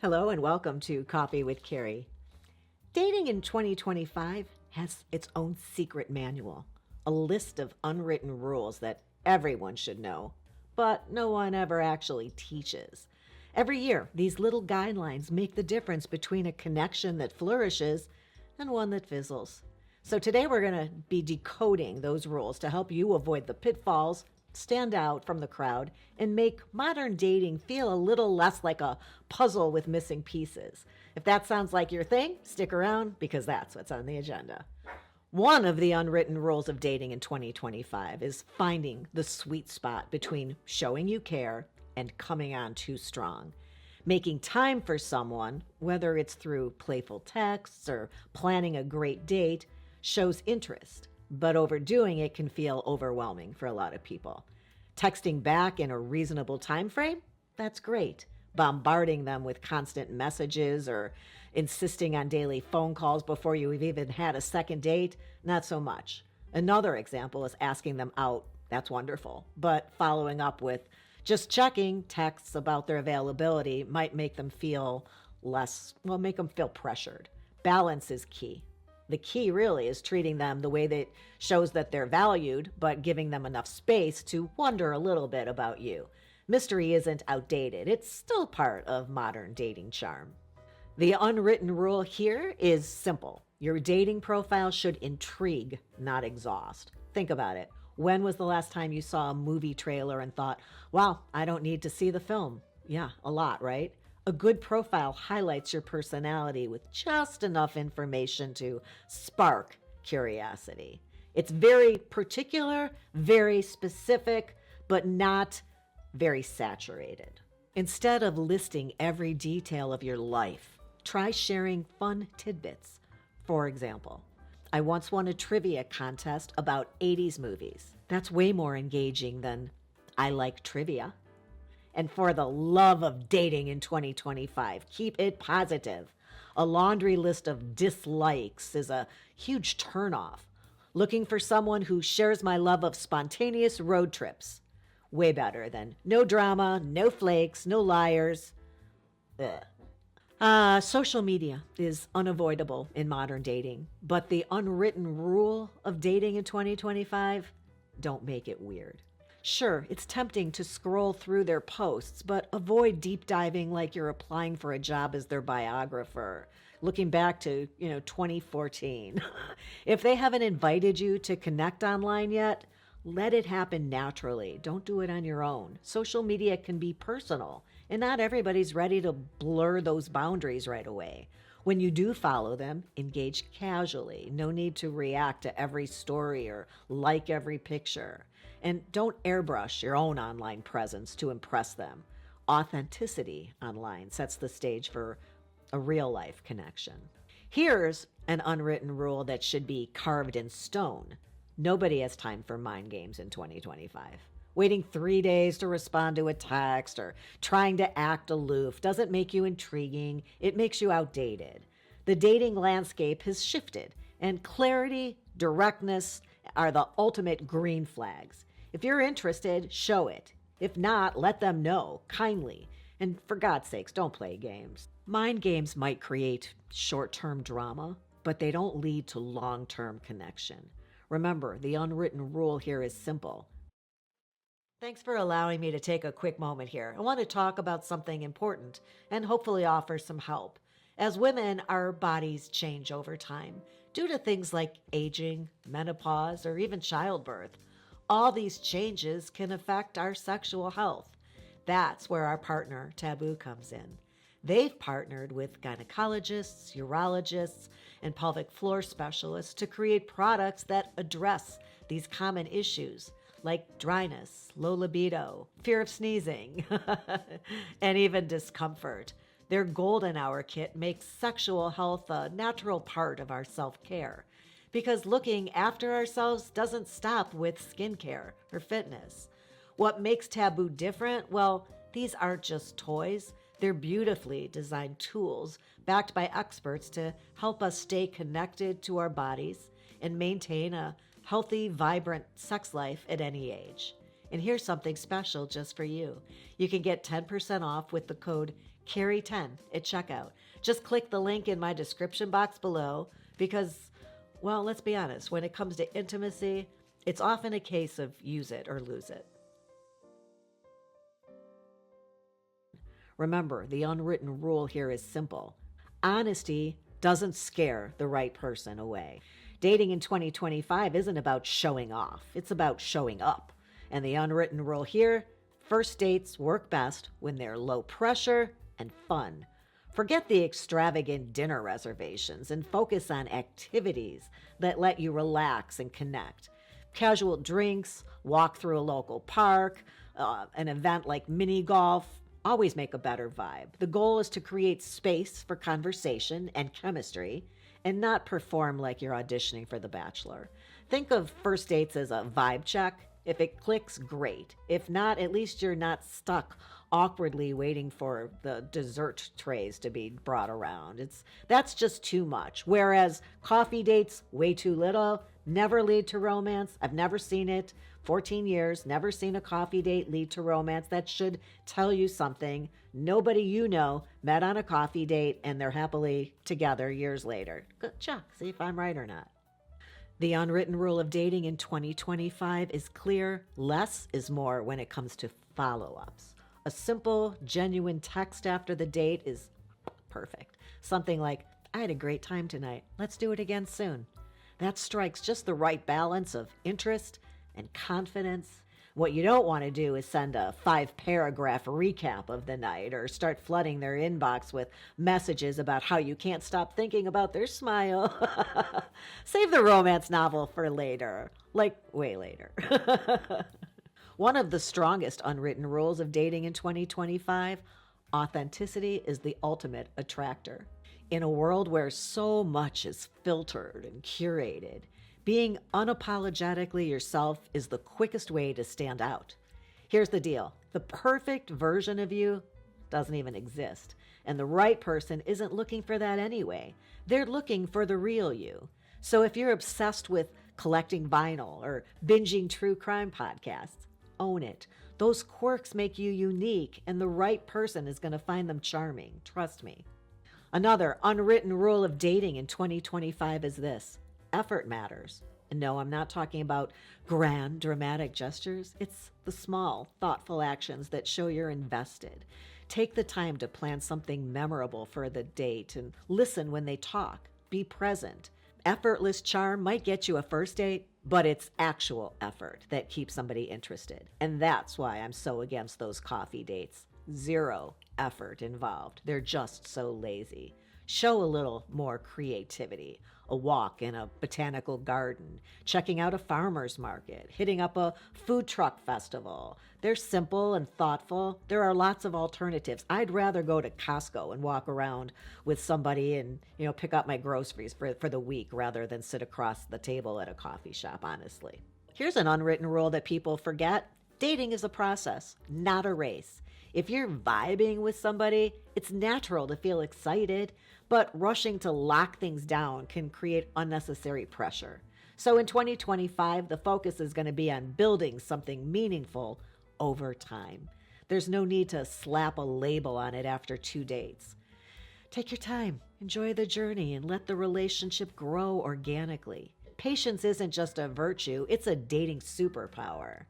Hello and welcome to Coffee with Carey. Dating in 2025 has its own secret manual, a list of unwritten rules that everyone should know, but no one ever actually teaches. Every year, these little guidelines make the difference between a connection that flourishes and one that fizzles. So today we're going to be decoding those rules to help you avoid the pitfalls, stand out from the crowd, and make modern dating feel a little less like a puzzle with missing pieces. If that sounds like your thing, stick around because that's what's on the agenda. One of the unwritten rules of dating in 2025 is finding the sweet spot between showing you care and coming on too strong. Making time for someone, whether it's through playful texts or planning a great date, shows interest. But overdoing it can feel overwhelming for a lot of people. Texting back in a reasonable time frame? That's great. Bombarding them with constant messages or insisting on daily phone calls before you've even had a second date? Not so much. Another example is asking them out. That's wonderful. But following up with just checking texts about their availability might make them feel make them feel pressured. Balance is key. The key really is treating them the way that shows that they're valued, but giving them enough space to wonder a little bit about you. Mystery isn't outdated. It's still part of modern dating charm. The unwritten rule here is simple. Your dating profile should intrigue, not exhaust. Think about it. When was the last time you saw a movie trailer and thought, wow, I don't need to see the film? Yeah, a lot, right? A good profile highlights your personality with just enough information to spark curiosity. It's very particular, very specific, but not very saturated. Instead of listing every detail of your life, try sharing fun tidbits. For example, I once won a trivia contest about 80s movies. That's way more engaging than I like trivia. And for the love of dating in 2025, keep it positive. A laundry list of dislikes is a huge turnoff. Looking for someone who shares my love of spontaneous road trips. Way better than no drama, no flakes, no liars. Social media is unavoidable in modern dating, but the unwritten rule of dating in 2025, don't make it weird. Sure, it's tempting to scroll through their posts, but avoid deep diving like you're applying for a job as their biographer, looking back to, 2014. If they haven't invited you to connect online yet, let it happen naturally. Don't do it on your own. Social media can be personal, and not everybody's ready to blur those boundaries right away. When you do follow them, engage casually. No need to react to every story or like every picture. And don't airbrush your own online presence to impress them. Authenticity online sets the stage for a real-life connection. Here's an unwritten rule that should be carved in stone. Nobody has time for mind games in 2025. Waiting 3 days to respond to a text or trying to act aloof doesn't make you intriguing. It makes you outdated. The dating landscape has shifted, and clarity, directness are the ultimate green flags. If you're interested, show it. If not, let them know, kindly. And for God's sakes, don't play games. Mind games might create short-term drama, but they don't lead to long-term connection. Remember, the unwritten rule here is simple. Thanks for allowing me to take a quick moment here. I want to talk about something important and hopefully offer some help. As women, our bodies change over time due to things like aging, menopause, or even childbirth. All these changes can affect our sexual health. That's where our partner, Tabu, comes in. They've partnered with gynecologists, urologists, and pelvic floor specialists to create products that address these common issues like dryness, low libido, fear of sneezing, and even discomfort. Their Golden Hour kit makes sexual health a natural part of our self-care, because looking after ourselves doesn't stop with skincare or fitness. What makes Tabu different? Well, these aren't just toys. They're beautifully designed tools backed by experts to help us stay connected to our bodies and maintain a healthy, vibrant sex life at any age. And here's something special just for you. You can get 10% off with the code Carey 10 at checkout. Just click the link in my description box below because, well, let's be honest, when it comes to intimacy, it's often a case of use it or lose it. Remember, the unwritten rule here is simple. Honesty doesn't scare the right person away. Dating in 2025 isn't about showing off, it's about showing up. And the unwritten rule here, first dates work best when they're low pressure and fun. Forget the extravagant dinner reservations and focus on activities that let you relax and connect. Casual drinks, walk through a local park, an event like mini golf, always make a better vibe. The goal is to create space for conversation and chemistry and not perform like you're auditioning for The Bachelor. Think of first dates as a vibe check. If it clicks, great. If not, at least you're not stuck awkwardly waiting for the dessert trays to be brought around. That's just too much. Whereas coffee dates, way too little, never lead to romance. I've never seen it. 14 years, never seen a coffee date lead to romance. That should tell you something. Nobody you know met on a coffee date and they're happily together years later. Good check, see if I'm right or not. The unwritten rule of dating in 2025 is clear. Less is more when it comes to follow-ups. A simple, genuine text after the date is perfect. Something like, I had a great time tonight. Let's do it again soon. That strikes just the right balance of interest and confidence. What you don't want to do is send a 5-paragraph recap of the night or start flooding their inbox with messages about how you can't stop thinking about their smile. Save the romance novel for later, like way later. One of the strongest unwritten rules of dating in 2025, authenticity is the ultimate attractor. In a world where so much is filtered and curated, being unapologetically yourself is the quickest way to stand out. Here's the deal. The perfect version of you doesn't even exist. And the right person isn't looking for that anyway. They're looking for the real you. So if you're obsessed with collecting vinyl or binging true crime podcasts, own it. Those quirks make you unique, and the right person is going to find them charming. Trust me. Another unwritten rule of dating in 2025 is this. Effort matters. And no, I'm not talking about grand, dramatic gestures. It's the small, thoughtful actions that show you're invested. Take the time to plan something memorable for the date and listen when they talk. Be present. Effortless charm might get you a first date, but it's actual effort that keeps somebody interested. And that's why I'm so against those coffee dates. Zero effort involved. They're just so lazy. Show a little more creativity. A walk in a botanical garden, checking out a farmer's market, hitting up a food truck festival. They're simple and thoughtful. There are lots of alternatives. I'd rather go to Costco and walk around with somebody and, pick up my groceries for the week rather than sit across the table at a coffee shop, honestly. Here's an unwritten rule that people forget. Dating is a process, not a race. If you're vibing with somebody, it's natural to feel excited, but rushing to lock things down can create unnecessary pressure. So in 2025, the focus is going to be on building something meaningful over time. There's no need to slap a label on it after 2 dates. Take your time, enjoy the journey, and let the relationship grow organically. Patience isn't just a virtue, it's a dating superpower.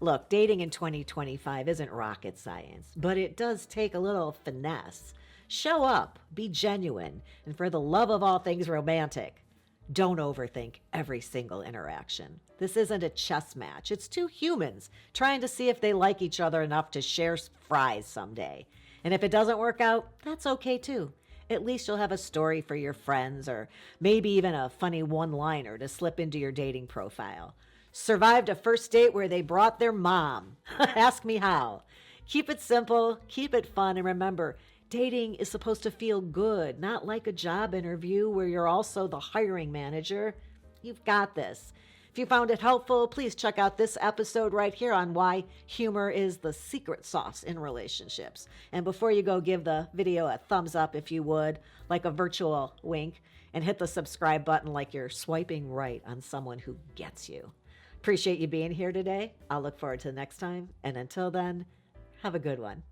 Look, dating in 2025 isn't rocket science, but it does take a little finesse. Show up, be genuine, and for the love of all things romantic, don't overthink every single interaction. This isn't a chess match. It's two humans trying to see if they like each other enough to share fries someday. And if it doesn't work out, that's okay too. At least you'll have a story for your friends or maybe even a funny one-liner to slip into your dating profile. Survived a first date where they brought their mom. Ask me how. Keep it simple, keep it fun, and remember, dating is supposed to feel good, not like a job interview where you're also the hiring manager. You've got this. If you found it helpful, please check out this episode right here on why humor is the secret sauce in relationships. And before you go, give the video a thumbs up if you would, like a virtual wink, and hit the subscribe button like you're swiping right on someone who gets you. Appreciate you being here today. I'll look forward to the next time. And until then, have a good one.